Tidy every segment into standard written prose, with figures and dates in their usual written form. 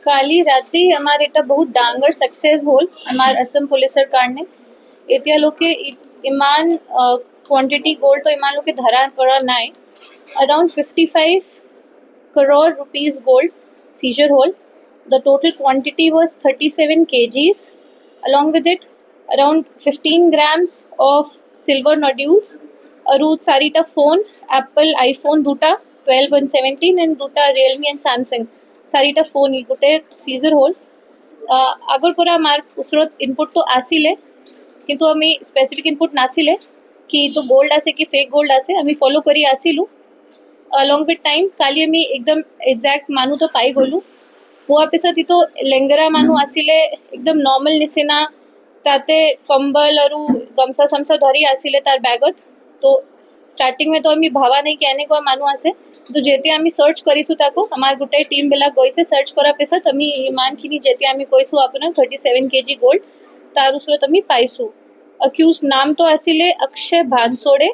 কালি ৰাতি আমাৰ এটা বহুত ডাঙৰ সাকসেস হ'ল আমাৰ আসাম পুলিচৰ কাৰণে। এতিয়ালৈকে ইমান কোৱান্টিটি গোল্ড তো ইমানলৈকে ধৰা পৰা নাই। Around 55 crore rupees gold seizure হ'ল. The total quantity was 37 kgs. Along with it, around 15 grams of silver nodules. আৰু চাৰিটা ফোন, এপল আইফোন দুটা 12 and 17 and দুটা ৰিয়েলমি and Samsung চাৰিটা ফোন গোটেই সিজাৰ হ'ল। আগৰ পৰা আমাৰ ওচৰত ইনপুটটো আছিলে, কিন্তু আমি স্পেচিফিক ইনপুট নাছিলে কি এইটো গোল্ড আছে কি ফেক গোল্ড আছে। আমি ফলো কৰি আছিলোঁ। along with time কালি আমি একদম এক্সাক্ট মানুহটো পাই গ'লোঁ। পোৱাৰ পিছত এইটো লেংগৰা মানুহ আছিলে, একদম নৰ্মেল নিচিনা, তাতে কম্বল আৰু গামছা চামছা ধৰি আছিলে তাৰ বেগত। তো ষ্টাৰ্টিঙতো আমি ভাবা নাই কি এনেকুৱা মানুহ আছে। তো যেতিয়া আমি সাৰ্চ কৰিছোঁ তাকো, আমাৰ গোটেই টিমবিলাক গৈছে সাৰ্চ কৰাৰ পিছত আমি ইমানখিনি যেতিয়া আমি কৈছোঁ আপোনাক 37 kg গোল্ড তাৰ ওচৰত আমি পাইছোঁ। অকিউজ নামটো আছিলে অক্ষয় ভানসোডে।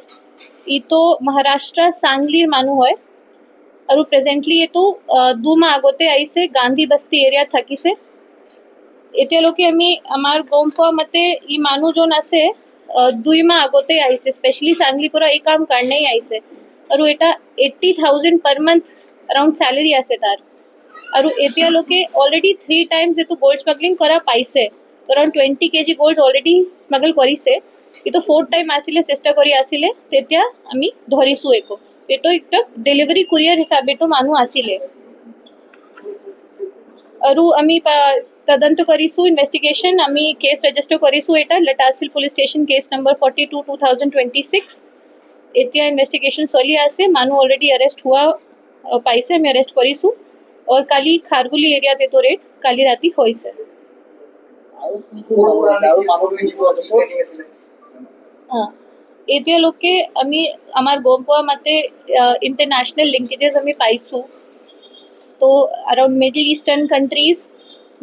ইটো মহাৰাষ্ট্ৰ চাংলিৰ মানুহ হয় আৰু প্ৰেজেণ্টলি এইটো 2 মাহ আগতে আহিছে, গান্ধী বস্তি এৰিয়াত থাকিছে। এতিয়ালৈকে আমি আমাৰ গম পোৱা মতে ই মানুহজন আছে 2 মাহ আগতে আহিছে, স্পেচিয়েলি চাংলিৰ পৰা এই কাম কাৰণেই আহিছে। আৰু এটা 80,000 per month around salary আছে তাৰ। আৰু এতিয়ালৈকে অলৰেডি 3 times এইটো গোল্ড স্মাগলিং কৰা পাইছে। around 20 kg gold already smuggle কৰিছে। এইটো 4th টাইম আছিলে, চেষ্টা কৰি আছিলে, তেতিয়া আমি ধৰিছোঁ একো। এইটো একটা ডেলিভাৰী কুৰিয়াৰ হিচাপেতো মানুহ আছিলে। আৰু আমি তদন্ত কৰিছোঁ, ইনভেষ্টিগেশ্যন আমি কেছ ৰেজিষ্টাৰ কৰিছোঁ। এটা লটাছিল পুলিচ ষ্টেচন কেছ নম্বৰ 42 2026। এতিয়া ইনভেষ্টিগেশ্যন চলি আছে। মানুহ অলৰেডি এৰেষ্ট হোৱা পাইছে, আমি এৰেষ্ট কৰিছোঁ। আৰু কালি খাৰগুলি এৰিয়াত এইটো ৰেড কালি ৰাতি হৈছে। এতিয়ালৈকে আমি আমাৰ গম পোৱা মতে ইণ্টাৰনেশ্যনেল লিংকেজেছ আমি পাইছোঁ। তো around middle eastern countries,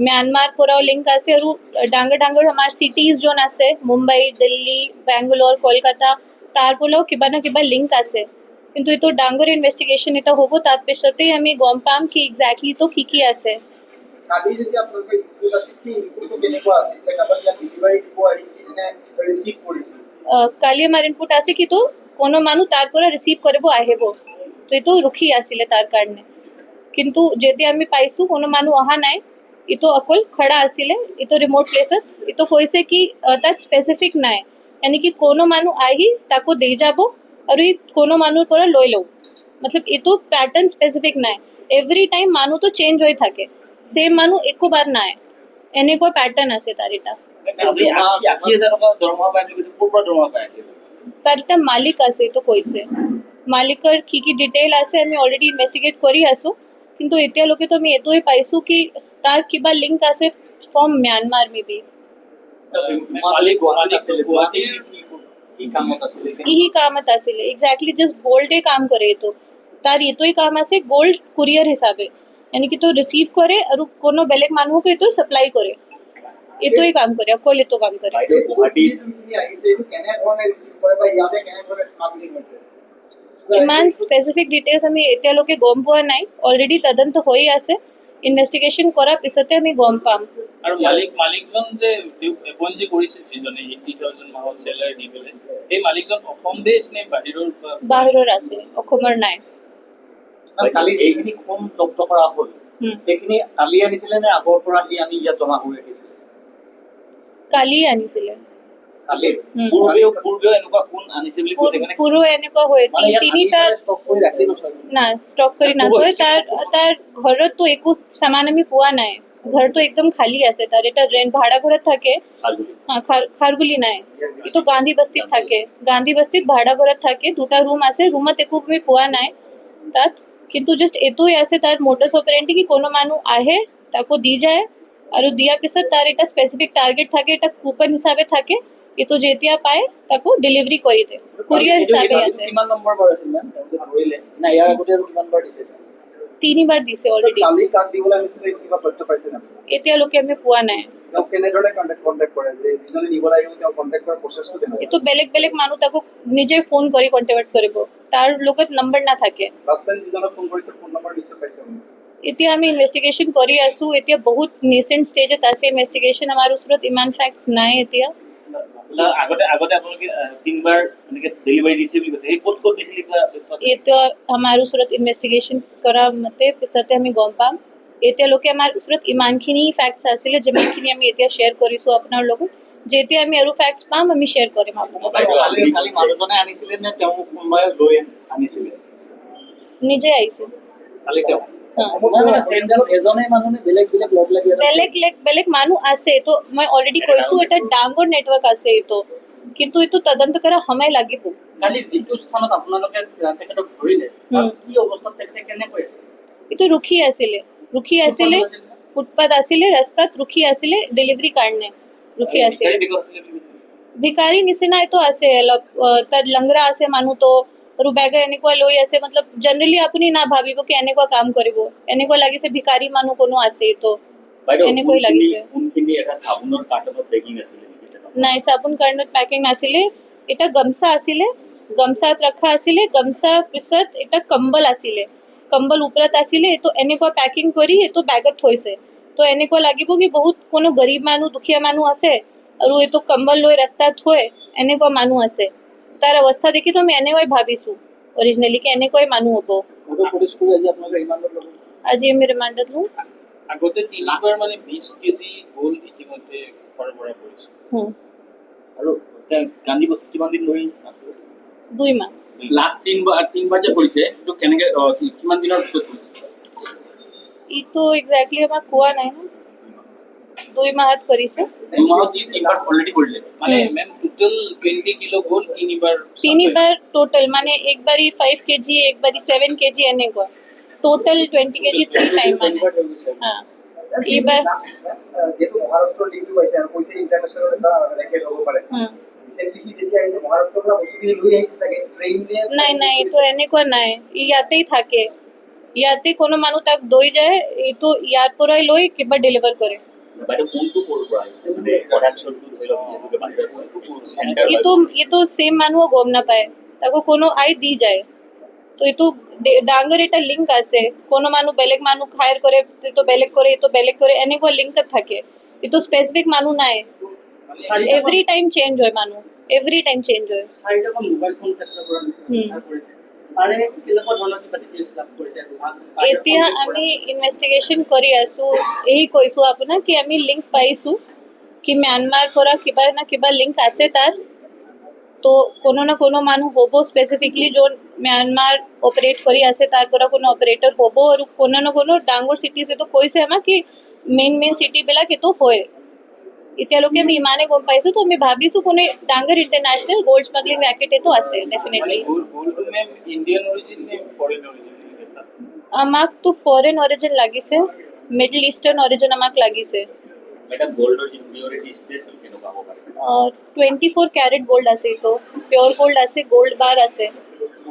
Myanmar পৰাও লিংক আছে। আৰু ডাঙৰ ডাঙৰ আমাৰ চিটিজ যোন আছে, মুম্বাই, দিল্লী, বেংগলোৰ, কলকাতা, তাৰ পৰাও কিবা না কিবা লিংক আছে। কিন্তু এইটো ডাঙৰ ইনভেষ্টিগেশ্যন এটা হ'ব, তাৰপিছতেই আমি গম পাম কি এক্সেক্টলি তো কি আছে। কালি আমাৰ ইনপুট আছে কিন্তু কোনো মানুহ তাৰ পৰা ৰিচিভ কৰিব আহিব, তো এইটো ৰখি আছিলে তাৰ কাৰণে। কিন্তু যেতিয়া আমি পাইছোঁ কোনো মানুহ অহা নাই, এইটো অকল খৰা আছিলে, এইটো ৰিমোট প্লেচত। এইটো কৈছে কি তাত স্পেচিফিক নাই, এনেকি কোনো মানুহ আহি তাকো দি যাব আৰু ই কোনো মানুহৰ পৰা লৈ লওঁ। মতলব এইটো পেটাৰ্ণ স্পেচিফিক নাই। এভৰি টাইম মানুহটো চেঞ্জ হৈ থাকে, সেম মানুহ একোবাৰ নাই, এনেকুৱা পেটাৰ্ণ আছে তাৰ এটা। তাৰ এটা মালিক আছে, এইটো কৈছে। মালিকৰ কি ডিটেইল আছে আমি অলৰেডি ইনভেষ্টিগেট কৰি আছোঁ। কিন্তু এতিয়ালৈকেতো আমি এইটোৱে পাইছোঁ কি তাৰ কিবা লিংক আছে ফ্ৰম ম্যানমাৰ মে বি। ই কামত আছিলে এক্সেক্টলি জাষ্ট গোল্ডে কাম কৰে। এইটো তাৰ এইটোৱে কাম আছে, গোল্ড কুৰিয়াৰ হিচাপে, এনেকি তো ৰিচিভ কৰে আৰু কোনো বেলেগ মানুহক এইটো ছাপ্লাই কৰে। এইটোৱে কাম কৰে, অকল এইটো কাম কৰে। ইমান স্পেচিফিক ডিটেইলছ আমি এতিয়ালৈকে গম পোৱা নাই। অলৰেডি তদন্ত হৈ আছে, ইনভেষ্টিগেশ্যন কৰাৰ পিছতে আমি গম পাম। আৰু মালিকজন যে এপইণ্ট কৰিছিল যিজনে 80,000 মাহত চেলাৰী দি পেলাই, সেই মালিকজন অসম বেছ নে বাহিৰৰ আছে, অসমৰ নাই। কালি এইখিনি কম জব্দ কৰা হ'ল, সেইখিনি কালি আনিছিলে নে আগৰ পৰা সি আনি ইয়াত জমা কৰি ৰাখিছিলে? কালি আনিছিলে। পূৰ্বেও এনেকুৱা কোন আনিছে বুলি কৈছে কাৰণে পুৰো এনেকুৱা হয় তিনিটা ষ্টক কৰি ৰাখি নথয় না, ষ্টক কৰি নথয়। তাৰ ঘৰতো একো সামান আমি পোৱা নাই, ঘৰটো একদম খালী আছে। তাৰ এটা ৰেণ্ট ভাড়া ঘৰত থাকে, খাৰগুলি নাই, এইটো গান্ধী বস্তিত থাকে। গান্ধী বস্তিত ভাড়া ঘৰত থাকে, দুটা ৰুম আছে, ৰুমত একো আমি পোৱা নাই তাত। কিন্তু জাষ্ট এইটোৱে আছে তাৰ মডাছ অপাৰেণ্ডি কি কোনো মানুহ আহে তাকো দি যায়, আৰু দিয়াৰ পিছত তাৰ এটা স্পেচিফিক টাৰ্গেট থাকে, এটা কুপন হিচাপে থাকে, এইটো যেতিয়া পায় তাকো ডেলিভাৰী কৰি দিয়ে, কুৰিয়াৰ হিচাপে আছে। কিমান নম্বৰ বাৰ আছিল মেম ধৰিলে না ইয়াৰ আগতে আৰু কিমান বাৰ দিছে? 3 বাৰ দিছে অলৰেডি। কালি কাক দিবলৈ আনিছিলে কিবা তথ্য পাইছে না? এতিয়ালৈকে আমি পোৱা নাই। তেওঁ কেনেদৰে কণ্টেক্ট কৰে, যে যিজনে নিবলৈ আহিব তেওঁ কণ্টেক্ট কৰাৰ প্ৰচেছটো কেনেকুৱা? এইটো বেলেগ বেলেগ মানুহ তাকো নিজে ফোন কৰি কণ্টেক্ট কৰিব, তাৰ লগত নম্বৰ নাথাকে। লাষ্ট টাইম যিজনে ফোন কৰিছে ফোন নম্বৰ নিশ্চয় পাইছে? এতিয়া আমি ইনভেষ্টিগেশ্যন কৰি আছোঁ। এতিয়া বহুত নেচেণ্ট ষ্টেজত আছে ইনভেষ্টিগেশ্যন। আমাৰ ওচৰত ইমান ফেক্টছ নাই এতিয়া। আগতে আপোনালোকে 3বাৰ এনেকে ডেলিভাৰী দিছে বুলি কৈছে, সেই ক'ত দিছিলে কিবা তথ্য আছে? এতিয়া আমাৰ ওচৰত ইনভেষ্টিগেশ্যন কৰা মতে পিছতে আমি গম পাম। এতিয়ালৈকে আমাৰ ওচৰত ইমানখিনি ফেক্টছ আছিলে, যিমানখিনি আমি এতিয়া শ্বেয়াৰ কৰিছোঁ আপোনাৰ লগত। যেতিয়া আমি আৰু ফেক্টছ পাম আমি শ্বেয়াৰ কৰিম আপোনাক। কালি মানুহজনে আনিছিলে নে তেওঁ কোনোবাই লৈ আনিছিলে? নিজে আহিছে। কালি তেওঁ এজনে মানুহ নে বেলেগ বেলেগ লগ লাগি বেলেগ মানুহ আছে। তো মই অলৰেডি কৈছোঁ এটা ডাঙৰ নেটৱৰ্ক আছে এইটো, কিন্তু এইটো তদন্ত কৰা সময় লাগিব। কালি যিটো স্থানত আপোনালোকে তেখেতক ধৰিলে কি অৱস্থাত তেখেতে কেনেকৈ আছে? এইটো ৰখি আছিলে ফুটপাথ আছিলে, ৰাস্তাত ৰখি আছিলে ডেলিভাৰী কাৰণে ৰখি আছিলে। ভিকাৰী নিচিনা এইটো আছে অলপ, তাত লংগৰা আছে মানুহটো আৰু বেগে এনেকুৱা লৈ আছে। মতলব জেনেৰেলি আপুনি নাভাবিব কি এনেকুৱা কাম কৰিব, এনেকুৱা লাগিছে ভিকাৰী মানুহ কোনো আছে এইটো, এনেকৈ লাগিছে। কোনখিনি এটা চাবোনৰ কাৰ্টনত পেকিং আছিলে? নাই, চাবোন কাৰ্টনত পেকিং নাছিলে। এটা গামছা আছিলে, গামছাত ৰখা আছিলে। গামছা পিছত এটা কম্বল আছিলে, কম্বল ওপৰত আছিলে। এইটো এনেকুৱা পেকিং কৰি এইটো বেগত থৈছে। তো এনেকুৱা লাগিব কি বহুত কোনো গৰীব মানুহ দুখীয়া মানুহ আছে আৰু এইটো কম্বল লৈ ৰাস্তাত থৈ এনেকুৱা মানুহ আছে। তাৰ অৱস্থা দেখি তো আমি এনেকুৱাই ভাবিছোঁ অৰিজিনেলি কি এনেকুৱাই মানুহ হ'ব। আজি আমি ৰিমাণ্ডত লওঁ। আগতে 3বাৰ মানে 20 কেজি গোল্ড ইতিমধ্যে সৰবৰাহ কৰিছে। আৰু গান্ধী বস্তি কিমান দিন ধৰি আছে? 2 মাহ। লাষ্ট 3বাৰ যে কৰিছে সেইটো কেনেকে কিমান দিনৰ পিছত কৰিছে? এইটো এক্সেক্টলি আমাক কোৱা নাই ন। 2 মাহত কৰিছে। 2 মাহত 3বাৰ অলৰেডি কৰিলে। মানে মেম টোটাল 20 কিলো গোল্ড 3বাৰ টোটাল, মানে একবাৰী 5 কেজি, একবাৰী 7 কেজি এনেকুৱা। টোটাল 20 কেজি 3 টাইম মানে। এইবাৰ যেহেতু মহাৰাষ্ট্ৰৰ লিংকটো পাইছে আৰু কৈছে ইণ্টাৰনেশ্যনেল এটা ৰেকেট হ'ব পাৰে। ৰিচেণ্টলি কি যেতিয়া আহিছে মহাৰাষ্ট্ৰৰ পৰা বস্তুখিনি লৈ আহিছে চাগে ট্ৰেইনে? নাই, এইটো এনেকুৱা নাই। ইয়াতেই থাকে। ইয়াতে কোনো মানুহ তাক লৈ যায়, এইটো ইয়াৰ পৰাই লৈ কিবা ডেলিভাৰ কৰে। বাইদেউ কোনটো ক'ৰ পৰা আহিছে? মানে প্ৰডাকশ্যনটো ধৰি লওক যেনেকৈ বাহিৰত চেণ্টাৰ এইটো সেম মানুহ গম নাপায়, তাকো কোনো দি যায়। তো এইটো ডাঙৰ এটা লিংক আছে। কোনো মানুহ বেলেগ মানুহ হায়াৰ কৰে, এইটো বেলেগ কৰে, এনেকুৱা লিংকত থাকে। এইটো স্পেচিফিক মানুহ নাই। এভৰি টাইম চেঞ্জ হয় মানুহ, এভৰি টাইম চেঞ্জ হয়। 4টা মোবাইল ফোন তেখেতৰ পৰা উদ্ধাৰ কৰিছে। তাৰে কেনেকুৱা ধৰণৰ কিবা ডিটেইলছ লাভ কৰিছে? এতিয়া আমি ইনভেষ্টিগেশ্যন কৰি আছোঁ। এই কৈছোঁ আপোনাক কি আমি লিংক পাইছোঁ কি ম্যানমাৰ পৰা কিবা না কিবা লিংক আছে তাৰ। তো কোনো না কোনো মানুহ হ'ব স্পেচিফিকলি যোন ম্যানমাৰ অপাৰেট কৰি আছে, তাৰ পৰা কোনো অপাৰেটৰ হ'ব। আৰু কোনো না কোনো ডাঙৰ চিটিজ এইটো কৈছে আমাক কি মেইন চিটিবিলাক এইটো হয়। এতিয়ালৈকে আমি ইমানে গম পাইছোঁ। তো আমি ভাবিছোঁ কোনো ডাঙৰ ইণ্টাৰনেশ্যনেল গোল্ড স্মাগলিং ৰেকেট এইটো আছে definitely. Gold ma'am Indian origin নে ফৰেন অৰিজিন? আমাকতো ফৰেন অৰিজিন লাগিছে, মিডল ইষ্টাৰ্ণ অৰিজিন আমাক লাগিছে। এটা গোল্ডৰ পিউৰিটি ষ্টেজটো কেনেকুৱা হ'ব পাৰে? 24 ক্যাৰেট গোল্ড আছে, এইটো পিওৰ গোল্ড আছে, গোল্ড বাৰ আছে।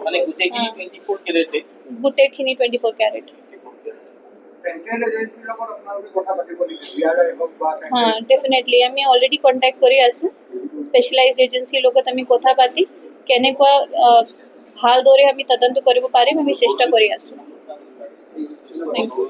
মানে গোটেইখিনি 24 কেৰেটে? গোটেইখিনি 24 ক্যাৰেট। ডেফিনেটলি আমি অলৰেডি কণ্টেক্ট কৰি আছোঁ। স্পেচিয়েলাইজ এজেঞ্চিৰ লগত আমি কথা পাতি কেনেকুৱা ভালদৰে আমি তদন্ত কৰিব পাৰিম আমি চেষ্টা কৰি আছোঁ। Thank you.